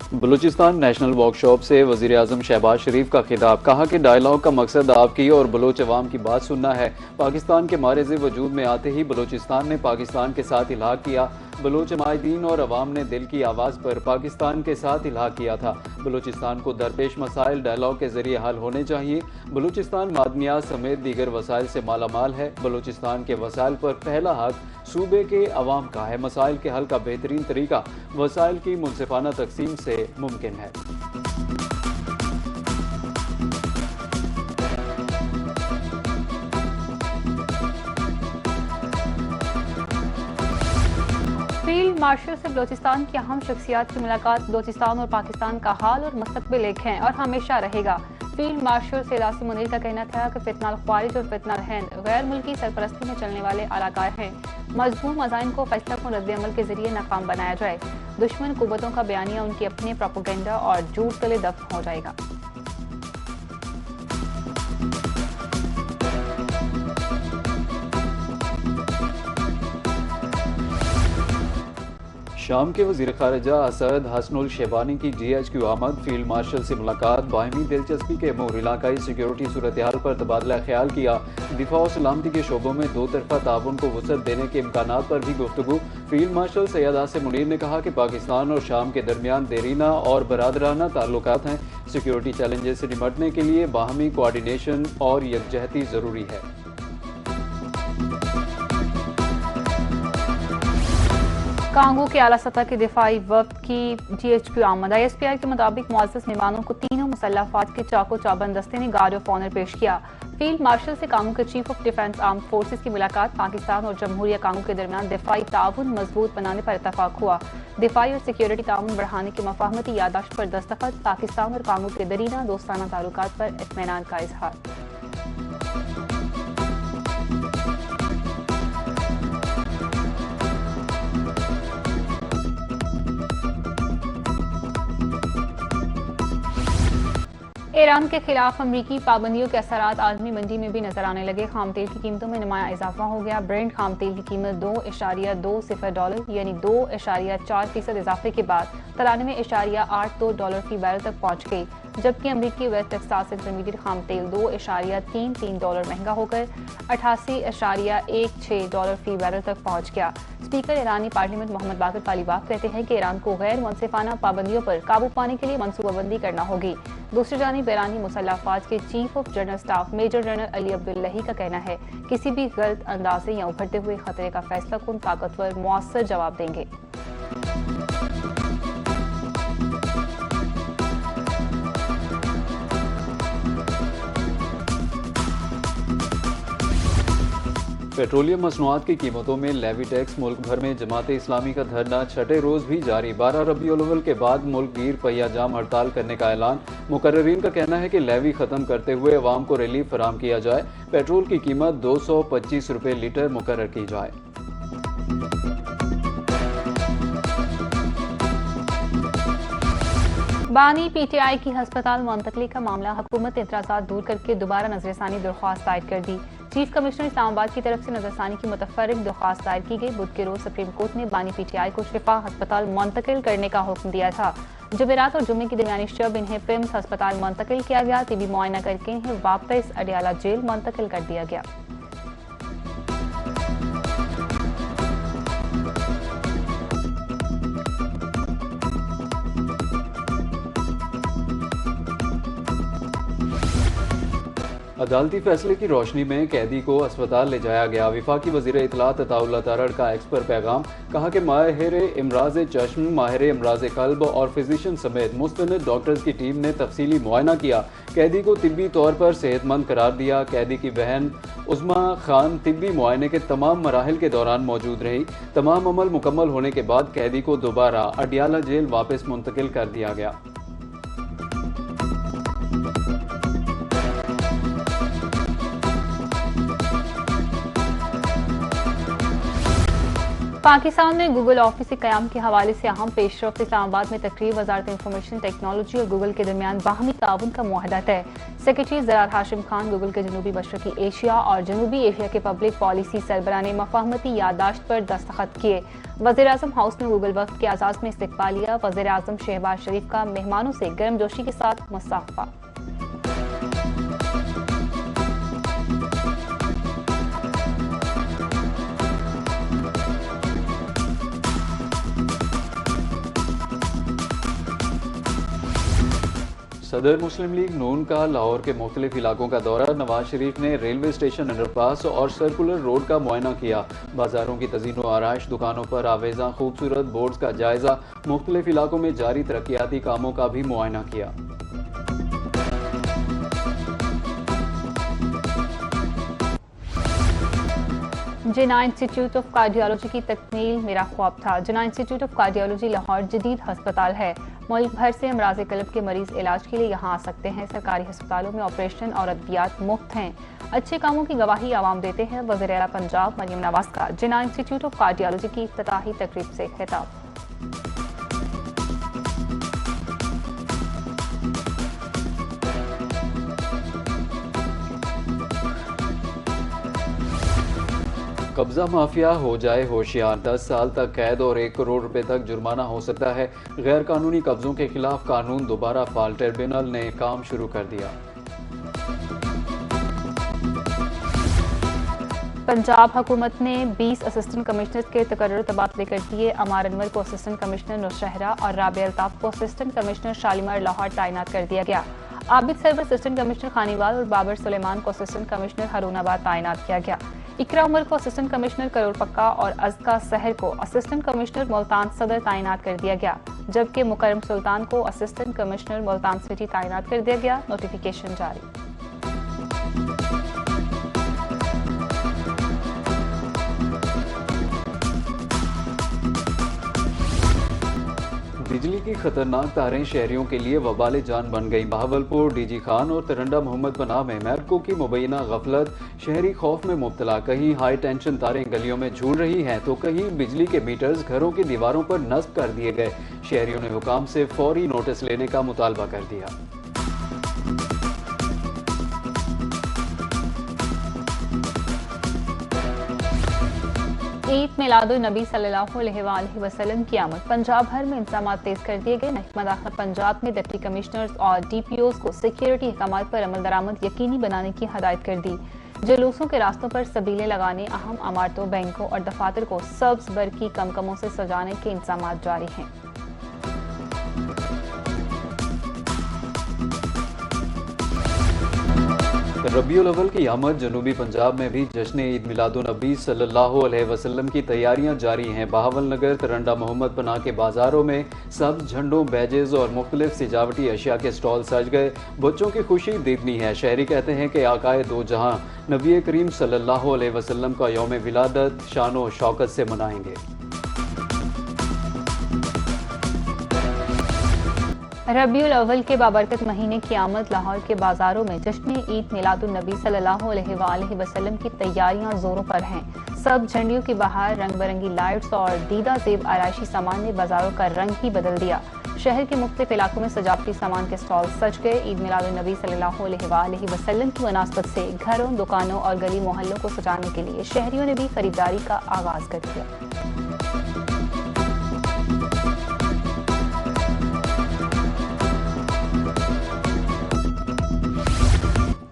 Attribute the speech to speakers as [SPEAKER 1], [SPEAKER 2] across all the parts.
[SPEAKER 1] Balochistan national workshop से वज़ीर आज़म शहबाज शरीफ का खिताब। कहा कि डायलॉग का मकसद आपकी और बलोच अवाम की बात सुनना है। पाकिस्तान के मारिज़ वजूद में आते ही बलूचिस्तान ने पाकिस्तान के साथ इल्हाक किया। बलोच माहिदीन और अवाम ने दिल की आवाज़ पर पाकिस्तान के साथ इल्हाक किया था। बलूचिस्तान को दरपेश मसाइल डायलॉग के जरिए हल होने चाहिए। बलूचिस्तान मादनियात समेत दीगर वसाइल से मालामाल है। बलूचिस्तान के वसाइल पर पहला हक सूबे के अवाम का है। मसाइल के हल का बेहतरीन तरीका वसाइल की मुनसिफाना तकसीम से मुमकिन है।
[SPEAKER 2] फील्ड मार्शल से बलूचिस्तान की अहम शख्सियात की मुलाकात। बलूचिस्तान और पाकिस्तान का हाल और मुस्तकबिल एक है और हमेशा रहेगा। फील्ड मार्शल सैयद मुनीर का कहना था कि फितना ख्वारिज और फितना हिंद गैर मुल्की सरपरस्ती में चलने वाले अलाकार हैं। मजबूत मज़ाइन को फैसला कुन रद्द-ए-अमल के जरिए नाकाम बनाया जाए। दुश्मन कुव्वतों का बयानिया उनकी अपने प्रोपेगेंडा और झूठ तले दफ्न हो जाएगा।
[SPEAKER 1] शाम के वज़ीर ख़ारिजा असद हसनुल शेबानी की GHQ आमद। फील्ड मार्शल से मुलाकात। बाहमी दिलचस्पी के अमूर इलाकाई सिक्योरिटी सूरत हाल पर तबादला ख्याल किया। दिफा और सलामती के शोबों में दो तरफा ताउन को वसअत देने के इम्कानात पर भी गुफ्तगू। फील्ड मार्शल सैयद आसिम मुनीर ने कहा कि पाकिस्तान और शाम के दरमियान देरीना और बरादराना ताल्लुकात हैं। सिक्योरिटी चैलेंजेस से निपटने के लिए बाहमी कोऑर्डिनेशन और यकजहती ज़रूरी है।
[SPEAKER 2] कांगो के आला सतह के दिफाई वफ्द की GHQ आमद। ISPI के मुताबिक मुअज़्ज़ज़ मेहमानों को तीनों मुसल्लह अफ़वाज के चाको चाबंद दस्ते ने गार्ड ऑफ ऑनर पेश किया। फील्ड मार्शल से कांगो के chief of defence armed forces की मुलाकात। पाकिस्तान और जमहूरिया कांगो के दरमियान दिफाई ताउन मजबूत बनाने पर इत्तफाक हुआ। दिफाई और सिक्योरिटी ताउन बढ़ाने की मफाहमती यादाश्त पर दस्तखत। पाकिस्तान और कांगो के दरीना दोस्ताना ताल्लुकात पर इत्मीनान का इजहार। ईरान के खिलाफ अमरीकी पाबंदियों के असरात आलमी मंडी में भी नजर आने लगे। खाम तेल की कीमतों में नुमाया इजाफा हो गया। ब्रेंट खाम तेल की कीमत $2.20 यानी 2.4% इजाफे के बाद $93.82 फी बैरल तक पहुंच गई। जबकि अमरीकी वेस्ट टेक्सास इंटरमीडिएट खाम तेल $2.33 महंगा होकर $88.16 फी बैरल तक पहुंच गया। स्पीकर ईरानी पार्लियामेंट मोहम्मद बाकर तालिबाफ कहते हैं कि ईरान को गैर मुनसिफाना पाबंदियों पर काबू पाने के लिए मनसूबाबंदी करना होगी। दूसरी जानिब ईरानी मुसल्लह अफवाज के chief of general staff major general Ali Abdollahi का कहना है किसी भी गलत अंदाजे या उभरते हुए खतरे का फैसला कुन ताकतवर मुअस्सर जवाब देंगे।
[SPEAKER 1] पेट्रोलियम मसनूआत की कीमतों में लेवी टैक्स। मुल्क भर में जमात इस्लामी का धरना छठे रोज भी जारी। 12 रबीउल अव्वल के बाद मुल्क गिर पहिया जाम हड़ताल करने का ऐलान। मुकर्ररीन का कहना है कि लेवी खत्म करते हुए अवाम को रिलीफ फराम किया जाए। पेट्रोल की कीमत 225 रुपये लीटर मुकर्रर की जाए।
[SPEAKER 2] बानी PTI की हस्पताल मुंतकली का मामला। हुकूमत ने एतराज़ात दूर करके दोबारा नजरसानी दरख्वास्त दायर कर दी। चीफ कमिश्नर इस्लामाबाद की तरफ से नजरसानी की मुतफर्रिक दरख्वास्त दायर की गई। बुध के रोज सुप्रीम कोर्ट ने बानी PTI को शिफा हस्पताल मुंतकिल करने का हुक्म दिया था। जुमेरात और जुम्मे की दरमियानी शब इन्हें पिम्स हस्पताल मुंतकिल किया गया। तिबी मुआयना करके इन्हें वापस अडियाला जेल मुंतकिल कर दिया गया।
[SPEAKER 1] अदालती फैसले की रोशनी में कैदी को अस्पताल ले जाया गया। वफाकी वज़ीर इत्तलात अताउल्लाह तारड़ का एक्स पर पैगाम। कहा कि माहिर इमराज चश्म, माहिर इमराज कल्ब और फिजिशियन समेत मुस्तनद डॉक्टर्स की टीम ने तफसीली मुआयना किया। कैदी को तिब्बी तौर पर सेहतमंद करार दिया। कैदी की बहन उज़्मा खान तिब्बी मुआयने के तमाम मराहिल के दौरान मौजूद रही। तमाम अमल मुकम्मल होने के बाद कैदी को दोबारा अडियाला जेल वापस मुंतकिल कर दिया गया।
[SPEAKER 2] पाकिस्तान में गूगल ऑफिस के क़याम के हवाले से अहम पेशरफ्त। इस्लामाबाद में तकरीब वजारत इंफॉर्मेशन टेक्नोलॉजी और गूगल के दरमियान बाहमी ताउन का मुआहदा तय। सेक्रेटरी ज़रार हाशिम खान गूगल के जनूबी मशरकी एशिया और जनूबी एशिया के पब्लिक पॉलिसी सरबराह ने मफाहमती याददाश्त पर दस्तखत किए। वज़ीर-ए-आज़म हाउस में गूगल वक्त के आज़ाज़ में इस्तकबालिया। वज़ीर-ए-आज़म शहबाज शरीफ का मेहमानों से गर्मजोशी के साथ मुसाफा।
[SPEAKER 1] सदर मुस्लिम लीग नून का लाहौर के मुख्तलिफ इलाकों का दौरा। नवाज शरीफ ने रेलवे स्टेशन, अंडरपास और सर्कुलर रोड का मुआयना किया। बाजारों की तज़ीन व आराइश, दुकानों पर आवेजा खूबसूरत बोर्ड्स का जायजा। मुख्तलिफ इलाकों में जारी तरक्याती कामों का भी मुआयना किया।
[SPEAKER 2] जिन्ना इंस्टीट्यूट ऑफ कार्डियोलॉजी की तकमील मेरा ख्वाब था। जिन्ना इंस्टीट्यूट ऑफ कार्डियोलॉजी लाहौर जदीद हस्पताल है। मुल्क भर से अमराज कल्ब के मरीज इलाज के लिए यहाँ आ सकते हैं। सरकारी अस्पतालों में ऑपरेशन और अद्वियात मुफ्त हैं। अच्छे कामों की गवाही आवाम देते हैं। वज़ीर आला पंजाब मरियम नवाज का जिन्ना इंस्टीट्यूट ऑफ कार्डियोलॉजी की इफ्तिताही तकरीब से खिताब।
[SPEAKER 1] कब्जा माफिया हो जाए होशियार, 10 साल तक कैद और 1 करोड़ रुपए तक जुर्माना हो सकता है। गैर कानूनी कब्जों के खिलाफ कानून दोबारा फाल। ट्रिब्यूनल ने काम शुरू कर दिया।
[SPEAKER 2] पंजाब हुकूमत ने 20 असिस्टेंट कमिश्नर्स के तकर्रुर तबादले कर दिए। अमार अनवर को असिस्टेंट कमिश्नर नौशहरा और राबिया अल्ताफ को असिस्टेंट कमिश्नर शालीमार लाहौर तैनात कर दिया गया। Abid server assistant commissioner Khanewal और बाबर सुलेमान को असिस्टेंट कमिश्नर हारूनाबाद तैनात किया गया। इकरा उमर को असिस्टेंट कमिश्नर करोल पक्का और अज़का सहर को असिस्टेंट कमिश्नर मुल्तान सदर तैनात कर दिया गया, जबकि मुकरम सुल्तान को असिस्टेंट कमिश्नर मुल्तान सिटी तैनात कर दिया गया। नोटिफिकेशन जारी।
[SPEAKER 1] बिजली की खतरनाक तारें शहरियों के लिए वबाले जान बन गई। बहावलपुर, डीजी खान और तिरंडा मोहम्मद पनाह में मैपको की मुबैना गफलत, शहरी खौफ में मुब्तला। कहीं हाई टेंशन तारें गलियों में झूल रही हैं तो कहीं बिजली के मीटर्स घरों की दीवारों पर नस्ब कर दिए गए। शहरियों ने हुकाम से फौरी नोटिस लेने का मुतालबा कर दिया।
[SPEAKER 2] ईद मिलादुन्नबी सल्लल्लाहु अलैहि वसल्लम की आमद। पंजाब भर में इंतजाम तेज कर दिए गए। महकमा दाखिला पंजाब में डिप्टी कमिश्नर्स और DPOs को सिक्योरिटी अहकामात पर अमल दरामद यकीनी बनाने की हदायत कर दी। जुलूसों के रास्तों पर सबीलें लगाने, अहम इमारतों, बैंकों और दफातर को सब्ज बरकी कमकमों से सजाने के इंतजाम जारी हैं।
[SPEAKER 1] रबीउल अव्वल की आमद। जनूबी पंजाब में भी जश्न ईद मिलादुन्नबी सल्लल्लाहु अलैहि वसल्लम की तैयारियां जारी हैं। बहावल नगर, तिरंडा मोहम्मद पनाह के बाजारों में सब्ज झंडों, बैजेज और मुख्तलिफ सजावटी अशिया के स्टॉल सज गए। बच्चों की खुशी दीदनी है। शहरी कहते हैं कि आकाए दो जहां नबी करीम सल्लल्लाहु अलैहि वसल्लम का यौम विलादत शानो शौकत से मनाएंगे।
[SPEAKER 2] रबीउल अव्वल के बाबरकत महीने की आमद। लाहौर के बाजारों में जश्न ईद मिलादुन्नबी सल्लल्लाहु अलैहि वसल्लम की तैयारियां जोरों पर हैं। सब झंडियों की बहार, रंग बिरंगी लाइट्स और दीदा जेब आराइशी सामान ने बाजारों का रंग ही बदल दिया। शहर के मुख्तलिफ इलाकों में सजावटी सामान के स्टॉल सज गए। ईद मिलादुन्नबी सल्लल्लाहु अलैहि वसल्लम की मुनासबत से घरों, दुकानों और गली मोहल्लों को सजाने के लिए शहरियों ने भी खरीदारी का आगाज कर दिया।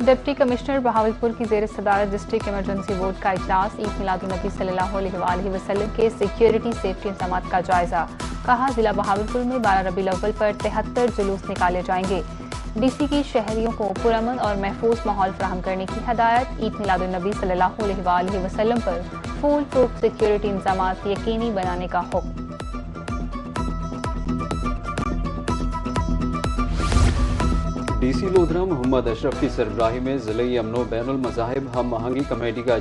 [SPEAKER 2] डिप्टी कमिश्नर बहावलपुर की ज़ेर सदारत डिस्ट्रिक्ट इमरजेंसी बोर्ड का इजलास। ईद मिलादुन्नबी सल्लल्लाहु अलैहि वसल्लम के सिक्योरिटी सेफ्टी इंतजाम का जायजा। कहा, जिला बहावलपुर में 12 रबीउल अव्वल पर 73 जुलूस निकाले जाएंगे। DC की शहरियों को पुरअमन और महफूज माहौल फराहम करने की हदायत। ईद मिलादुन्नबी सल्लल्लाहु अलैहि वसल्लम पर फुल प्रूफ सिक्योरिटी इंतजाम यकीनी बनाने का हुक्म।
[SPEAKER 1] DC लोधरा मोहम्मद अशरफ की सरबराही में ज़िले अमनो बैनुल मज़ाहिब हम आहंगी कमेटी का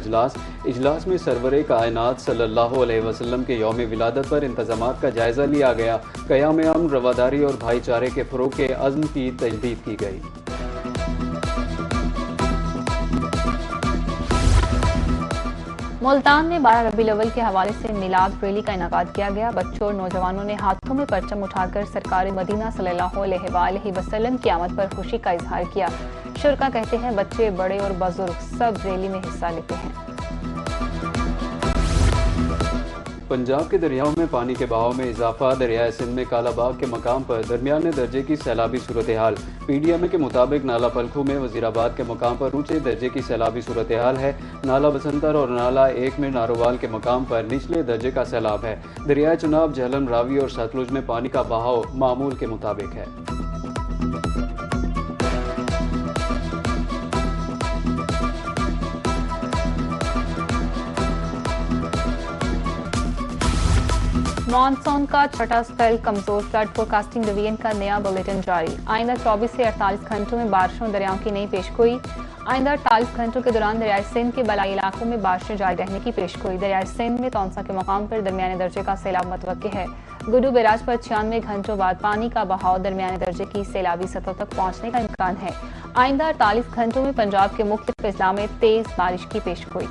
[SPEAKER 1] इजलास में सरवरे कायनात सल्लल्लाहु अलैहि वसल्लम के यौम विलादत पर इंतजामात का जायजा लिया गया। क़याम अमन, रवादारी और भाईचारे के फ़रोग़ के अज़्म की तजदीद की गई।
[SPEAKER 2] मुल्तान में 12 रबीउल अव्वल के हवाले से मिलाद रैली का इनेकाद किया गया। बच्चों और नौजवानों ने हाथों में परचम उठाकर सरकार मदीना सल्लल्लाहु अलैहि वसल्लम की आमद पर खुशी का इजहार किया। शुरका कहते हैं बच्चे, बड़े और बुजुर्ग सब रैली में हिस्सा लेते हैं।
[SPEAKER 1] पंजाब के दरियाओं में पानी के बहाव में इजाफा। दरियाए सिंध में कालाबाग के मकाम पर दरमियाने दर्जे की सैलाबी सूरत हाल। PDMA के मुताबिक नाला पलखू में वजीराबाद के मकाम पर ऊंचे दर्जे की सैलाबी सूरत हाल है। नाला बसंतर और नाला 1 में नारोवाल के मकाम पर निचले दर्जे का सैलाब है। दरियाए चुनाब, झेलम, रावी और सतलुज में पानी का बहाव मामूल के मुताबिक है।
[SPEAKER 2] मॉनसून का छठा स्पेल कमजोर। फ्लड फोरकास्टिंग डिवीजन का नया बुलेटिन जारी। आइंदा 24 से 48 घंटों में बारिशों दरियाओं की नई पेशगोई। आइंदा 48 घंटों के दौरान दरियाए सिंध के बलाई इलाकों में बारिशें जारी रहने की पेशगोई। दरियाए सिंध में तौंसा के मकाम पर दरमियाने दर्जे का सैलाब मुतवक्किल है। गुड्डू बैराज पर 96 घंटों बाद पानी का बहाव दरमियाने दर्जे की सैलाबी सतह तक पहुंचने का इम्कान है। आइंदा 48 घंटों में पंजाब के मुख्तलिफ अजला में तेज बारिश की पेशगोई।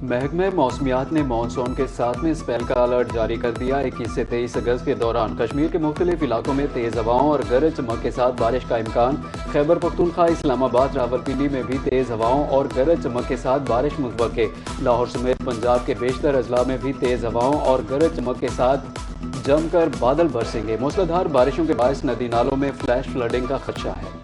[SPEAKER 1] महकमे मौसमियात ने मानसून के 7वें स्पेल का अलर्ट जारी कर दिया। 21 से 23 अगस्त के दौरान कश्मीर के मुख्तलिफ इलाकों में तेज हवाओं और गरज चमक के साथ बारिश का इम्कान। खैबर पख्तूनख्वा, इस्लामाबाद, रावलपिंडी में भी तेज हवाओं और गरज चमक के साथ बारिश मुतवक्किल। लाहौर समेत पंजाब के बेशतर अजला में भी तेज हवाओं और गरज चमक के साथ जमकर बादल बरसेंगे। मूसलाधार बारिशों के बायस नदी नालों में फ्लैश फ्लडिंग का खदशा है।